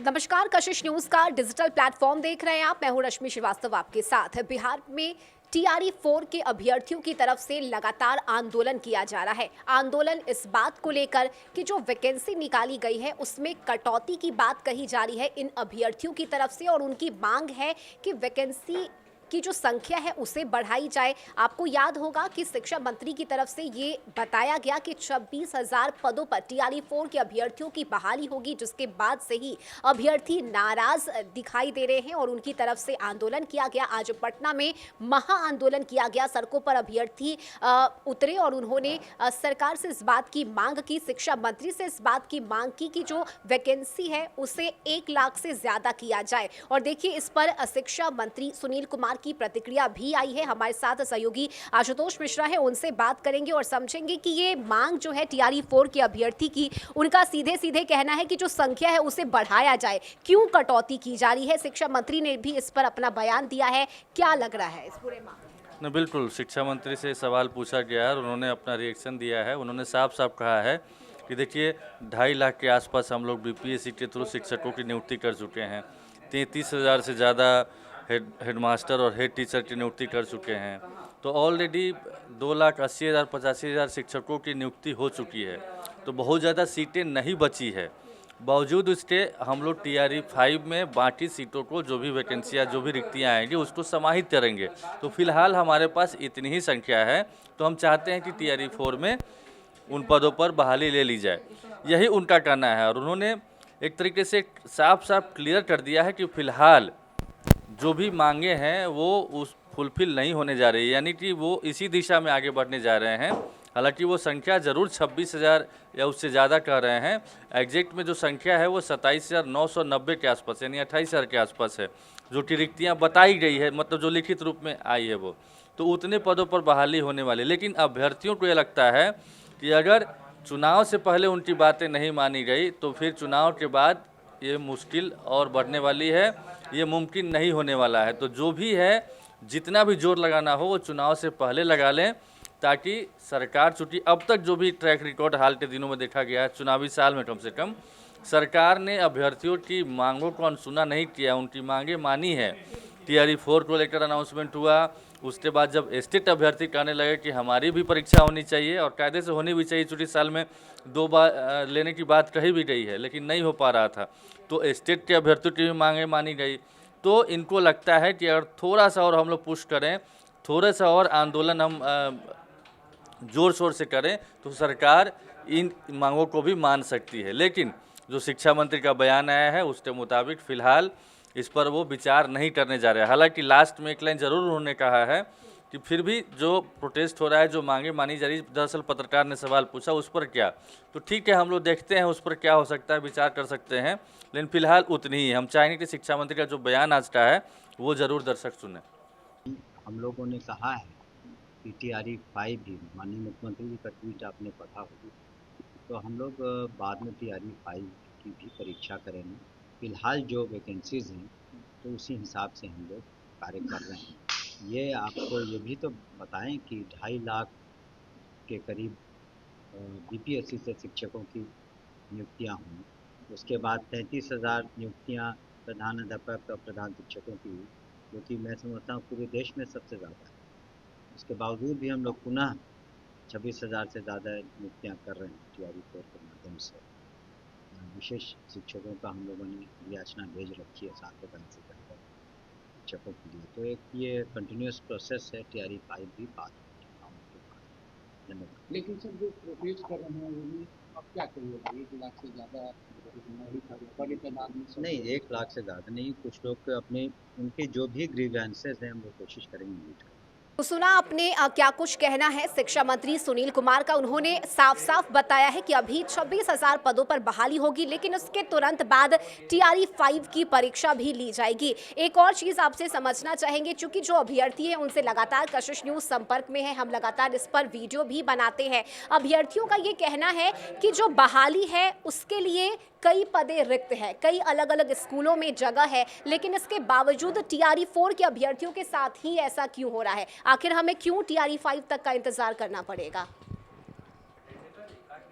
नमस्कार, कशिश न्यूज का digital platform देख रहे हैं आप। मैं हूं रश्मि श्रीवास्तव आपके साथ। बिहार में टीआरई 4 के अभ्यर्थियों की तरफ से लगातार आंदोलन किया जा रहा है। आंदोलन इस बात को लेकर कि जो वैकेंसी निकाली गई है उसमें कटौती की बात कही जा रही है इन अभ्यर्थियों की तरफ से, और उनकी मांग है कि वैकेंसी की जो संख्या है उसे बढ़ाई जाए। आपको याद होगा कि शिक्षा मंत्री की तरफ से ये बताया गया कि 26,000 पदों पर टीआरई 4 के अभ्यर्थियों की बहाली होगी, जिसके बाद से ही अभ्यर्थी नाराज दिखाई दे रहे हैं और उनकी तरफ से आंदोलन किया गया। आज पटना में महा आंदोलन किया गया, सड़कों पर अभ्यर्थी उतरे और उन्होंने सरकार से इस बात की मांग की, शिक्षा मंत्री से इस बात की मांग की कि जो वैकेंसी है उसे 1 लाख से ज्यादा किया जाए। और देखिए, इस पर शिक्षा मंत्री सुनील कुमार की प्रतिक्रिया भी आई है। हमारे साथ सहयोगी आशुतोष मिश्रा है, उनसे बात करेंगे और समझेंगे कि ये मांग जो है टीआरई 4 के अभ्यर्थी की, उनका सीधे सीधे कहना है कि जो संख्या है उसे बढ़ाया जाए, क्यों कटौती की जा रही है। शिक्षा मंत्री ने भी इस पर अपना बयान दिया है। क्या लग रहा है इस पूरे मामले में? बिल्कुल, शिक्षा मंत्री से सवाल पूछा गया और उन्होंने अपना रिएक्शन दिया है। उन्होंने साफ साफ कहा है कि देखिए, 2.5 लाख के आसपास हम लोग बीपीएससी के थ्रू शिक्षकों की नियुक्ति कर चुके हैं। 33,000 से ज़्यादा हेडमास्टर और हेड टीचर की नियुक्ति कर चुके हैं। तो ऑलरेडी 2,80,000 85,000 शिक्षकों की नियुक्ति हो चुकी है। तो बहुत ज़्यादा सीटें नहीं बची है। बावजूद उसके हम लोग टीआरई 5 में बाकी सीटों को, जो भी वैकेंसियाँ, जो भी रिक्तियाँ आएंगी, उसको समाहित करेंगे। तो फिलहाल हमारे पास इतनी ही संख्या है। तो हम चाहते हैं कि टीआरई 4 में उन पदों पर बहाली ले ली जाए, यही उनका कहना है। और उन्होंने एक तरीके से साफ साफ क्लियर कर दिया है कि फिलहाल जो भी मांगे हैं वो उस फुलफिल नहीं होने जा रही है, यानी कि वो इसी दिशा में आगे बढ़ने जा रहे हैं। हालांकि वो संख्या ज़रूर 26,000 या उससे ज़्यादा कह रहे हैं। एग्जैक्ट में जो संख्या है वो 27,990 के आसपास, यानी 28,000 के आसपास है, जो कि रिक्तियाँ बताई गई है, मतलब जो लिखित रूप में आई है वो। तो उतने पदों पर बहाली होने वाली। लेकिन अभ्यर्थियों को ये लगता है कि अगर चुनाव से पहले उनकी बातें नहीं मानी गई तो फिर चुनाव के बाद ये मुश्किल और बढ़ने वाली है, ये मुमकिन नहीं होने वाला है। तो जो भी है, जितना भी जोर लगाना हो वो चुनाव से पहले लगा लें, ताकि सरकार, चूँकि अब तक जो भी ट्रैक रिकॉर्ड हाल के दिनों में देखा गया है, चुनावी साल में कम से कम सरकार ने अभ्यर्थियों की मांगों को अनसुना नहीं किया, उनकी मांगें मानी है। टीआरई 4 को लेकर अनाउंसमेंट हुआ, उसके बाद जब स्टेट अभ्यर्थी कहने लगे कि हमारी भी परीक्षा होनी चाहिए और कायदे से होनी भी चाहिए, चूँकि साल में 2 बार लेने की बात कही भी गई है, लेकिन नहीं हो पा रहा था, तो स्टेट के अभ्यर्थियों की भी मांगें मानी गई। तो इनको लगता है कि अगर थोड़ा सा और हम लोग पुश करें, थोड़ा सा और आंदोलन हम ज़ोर शोर से करें, तो सरकार इन मांगों को भी मान सकती है। लेकिन जो शिक्षा मंत्री का बयान आया है उसके मुताबिक फ़िलहाल इस पर वो विचार नहीं करने जा रहे हैं। हालांकि लास्ट में एक लाइन ज़रूर उन्होंने कहा है कि फिर भी जो प्रोटेस्ट हो रहा है, जो मांगे मानी जा रही है, दरअसल पत्रकार ने सवाल पूछा उस पर क्या, तो ठीक है, हम लोग देखते हैं उस पर क्या हो सकता है, विचार कर सकते हैं। लेकिन फिलहाल उतनी ही हम चाहेंगे कि शिक्षा मंत्री का जो बयान आज का है वो ज़रूर दर्शक सुने। हम लोगों ने कहा है कि टीआरई 5 भी, माननीय मुख्यमंत्री जी का ट्वीट आपने पढ़ा होगी, तो हम लोग बाद में टीआरई 5 की भी परीक्षा करेंगे। फिलहाल जो वैकेंसीज़ हैं तो उसी हिसाब से हम लोग कार्य कर रहे हैं। ये आपको ये भी तो बताएं कि 2.5 लाख के करीब बीपीएससी से शिक्षकों की नियुक्तियाँ हुई। उसके बाद 33,000 नियुक्तियाँ प्रधान अध्यापक और प्रधान शिक्षकों की हुई, जो कि मैं समझता हूँ पूरे देश में सबसे ज़्यादा है। उसके बावजूद भी हम लोग पुनः 26,000 से ज़्यादा नियुक्तियाँ कर रहे हैं टीआरई 4 के माध्यम से। विशेष शिक्षकों का हम लोगों ने याचना भेज रखी है 7 प्रकार से करकर शिक्षकों के लिए। तो एक ये कंटिन्यूस प्रोसेस है। टीआरई 5 भी बात धन्यवाद। लेकिन सर, जो प्रोटेस्ट कर रहे हैं वो भी अब क्या करिएगा? 1 लाख से ज़्यादा बड़ी तादाद में नहीं, 1 लाख से ज़्यादा नहीं, कुछ लोग अपने उनके जो भी ग्रीवेंसेस हैं हम लोग कोशिश करेंगे मीट करने। तो सुना आपने क्या कुछ कहना है शिक्षा मंत्री सुनील कुमार का। उन्होंने साफ साफ बताया है कि अभी 26,000 पदों पर बहाली होगी, लेकिन उसके तुरंत बाद टीआरई 5 की परीक्षा भी ली जाएगी। एक और चीज़ आपसे समझना चाहेंगे, चूंकि जो अभ्यर्थी हैं उनसे लगातार कशिश न्यूज़ संपर्क में है, हम लगातार इस पर वीडियो भी बनाते हैं। अभ्यर्थियों का ये कहना है कि जो बहाली है उसके लिए कई पदें रिक्त हैं, कई अलग अलग स्कूलों में जगह है, लेकिन इसके बावजूद टीआरई 4 के अभ्यर्थियों के साथ ही ऐसा क्यों हो रहा है? आखिर हमें क्यों टीआरई 5 तक का इंतजार करना पड़ेगा?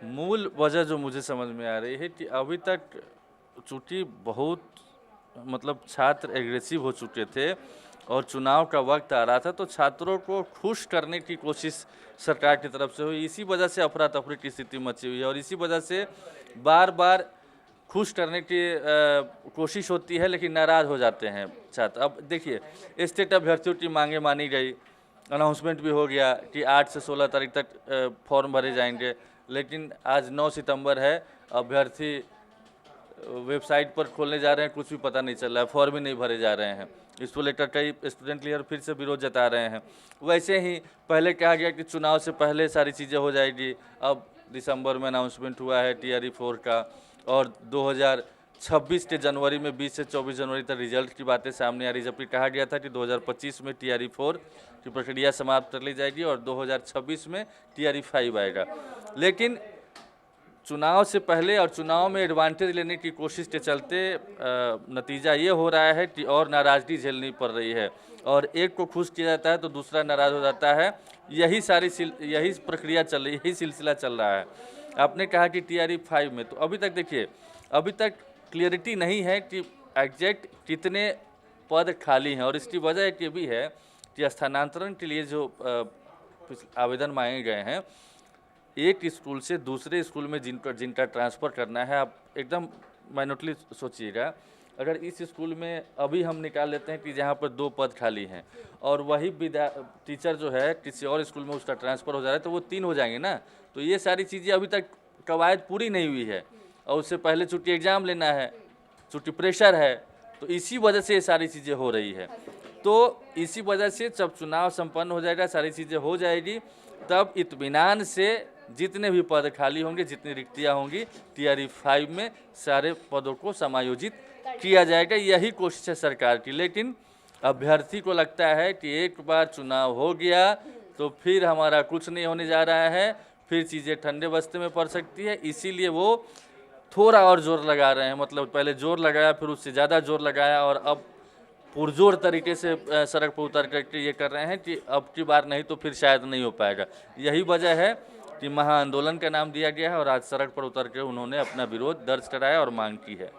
मूल वजह जो मुझे समझ में आ रही है कि अभी तक चूँकि बहुत मतलब छात्र एग्रेसिव हो चुके थे और चुनाव का वक्त आ रहा था, तो छात्रों को खुश करने की कोशिश सरकार की तरफ से हुई। इसी वजह से अफरा तफरी की स्थिति मची हुई है और इसी वजह से बार बार खुश करने की कोशिश होती है, लेकिन नाराज़ हो जाते हैं छात्र। अब देखिए, स्टेट अभ्यर्थियों की मांगे मानी गई, अनाउंसमेंट भी हो गया कि 8 से 16 तारीख तक फॉर्म भरे जाएंगे, लेकिन आज 9 सितंबर है, अभ्यर्थी वेबसाइट पर खोलने जा रहे हैं, कुछ भी पता नहीं चल रहा है, फॉर्म ही नहीं भरे जा रहे हैं। इसको लेकर कई स्टूडेंट लीडर फिर से विरोध जता रहे हैं। वैसे ही पहले कहा गया कि चुनाव से पहले सारी चीज़ें हो जाएगी, अब दिसंबर में अनाउंसमेंट हुआ है TRE 4 का और 2026 के जनवरी में 20 से 24 जनवरी तक रिजल्ट की बातें सामने आ रही, जबकि कहा गया था कि 2025 में TRE 4 की प्रक्रिया समाप्त कर ली जाएगी और 2026 में TRE 5 आएगा। लेकिन चुनाव से पहले और चुनाव में एडवांटेज लेने की कोशिश के चलते नतीजा ये हो रहा है कि और नाराज़गी झेलनी पड़ रही है और एक को खुश किया जाता है तो दूसरा नाराज़ हो जाता है। यही प्रक्रिया चल रही, यही सिलसिला चल रहा है। आपने कहा कि TRE 5 में, तो अभी तक देखिए, अभी तक क्लियरिटी नहीं है कि एग्जैक्ट कितने पद खाली हैं और इसकी वजह एक ये भी है कि स्थानांतरण के लिए जो आवेदन मांगे गए हैं, एक स्कूल से दूसरे स्कूल में जिनका ट्रांसफ़र करना है, आप एकदम माइन्यूटली सोचिएगा, अगर इस स्कूल में अभी हम निकाल लेते हैं कि जहाँ पर 2 पद खाली हैं और वही टीचर जो है किसी और स्कूल में उसका ट्रांसफ़र हो जा रहा है, तो वो 3 हो जाएंगे ना। तो ये सारी चीज़ें अभी तक कवायद पूरी नहीं हुई है और उससे पहले चूँकि एग्ज़ाम लेना है, चूँकि प्रेशर है, तो इसी वजह से ये सारी चीज़ें हो रही है। तो इसी वजह से जब चुनाव संपन्न हो जाएगा, सारी चीज़ें हो जाएगी, तब इत्मीनान से जितने भी पद खाली होंगे, जितनी रिक्तियाँ होंगी, TRE 5 में सारे पदों को समायोजित किया जाएगा। यही कोशिश है सरकार की। लेकिन अभ्यर्थी को लगता है कि एक बार चुनाव हो गया तो फिर हमारा कुछ नहीं होने जा रहा है, फिर चीज़ें ठंडे बस्ते में पड़ सकती है, इसीलिए वो थोड़ा और जोर लगा रहे हैं। मतलब पहले जोर लगाया, फिर उससे ज़्यादा जोर लगाया और अब पुरजोर तरीके से सड़क पर उतर करके ये कर रहे हैं कि अब की बार नहीं तो फिर शायद नहीं हो पाएगा। यही वजह है कि महा आंदोलन का नाम दिया गया है और आज सड़क पर उतर के उन्होंने अपना विरोध दर्ज कराया और मांग की है।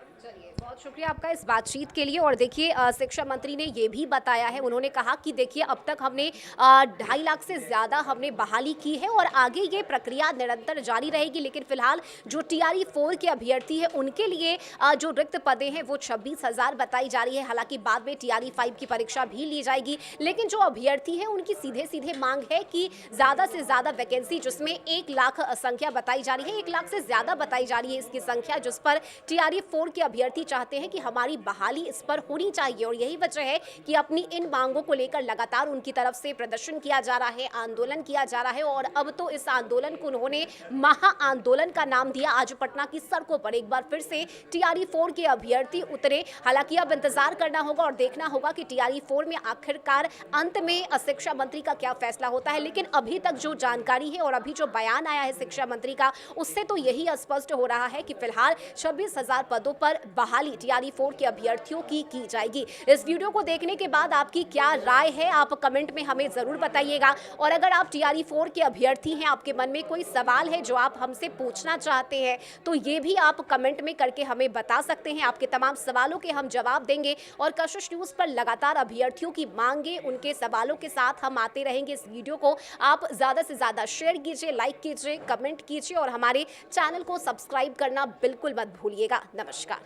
बहुत शुक्रिया आपका इस बातचीत के लिए। और देखिए, शिक्षा मंत्री ने ये भी बताया है, उन्होंने कहा कि देखिए, अब तक हमने 2.5 लाख से ज़्यादा हमने बहाली की है और आगे ये प्रक्रिया निरंतर जारी रहेगी। लेकिन फिलहाल जो TRE 4 के अभ्यर्थी हैं, उनके लिए जो रिक्त पदें हैं वो 26,000 बताई जा रही है। हालांकि बाद में TRE 5 की परीक्षा भी ली जाएगी, लेकिन जो अभ्यर्थी हैं उनकी सीधे सीधे मांग है कि ज़्यादा से ज़्यादा वैकेंसी, जिसमें 1 लाख संख्या बताई जा रही है, 1 लाख से ज़्यादा बताई जा रही है इसकी संख्या, जिस पर TRE 4 के अभ्यर्थी चाहते हैं कि हमारी बहाली इस पर होनी चाहिए। और यही वजह है कि अपनी इन मांगों को लेकर लगातार उनकी तरफ से प्रदर्शन किया जा रहा है, आंदोलन किया जा रहा है और अब तो इस आंदोलन को उन्होंने महा आंदोलन का नाम दिया। आज पटना की सड़कों पर एक बार फिर से TRE 4 के अभ्यर्थी उतरे। हालांकि अब इंतजार करना होगा और देखना होगा कि TRE 4 में आखिरकार अंत में शिक्षा मंत्री का क्या फैसला होता है। लेकिन अभी तक जो जानकारी है और अभी जो बयान आया है शिक्षा मंत्री का, उससे तो यही स्पष्ट हो रहा है कि फिलहाल 26,000 पदों पर बहाली TRE 4 के अभ्यर्थियों की जाएगी। इस वीडियो को देखने के बाद आपकी क्या राय है, आप कमेंट में हमें जरूर बताइएगा। और अगर आप TRE 4 के अभ्यर्थी हैं, आपके मन में कोई सवाल है जो आप हमसे पूछना चाहते हैं, तो ये भी आप कमेंट में करके हमें बता सकते हैं। आपके तमाम सवालों के हम जवाब देंगे और कशिश न्यूज पर लगातार अभ्यर्थियों की मांगे, उनके सवालों के साथ हम आते रहेंगे। इस वीडियो को आप ज्यादा से ज्यादा शेयर कीजिए, लाइक कीजिए, कमेंट कीजिए और हमारे चैनल को सब्सक्राइब करना बिल्कुल मत भूलिएगा। नमस्कार।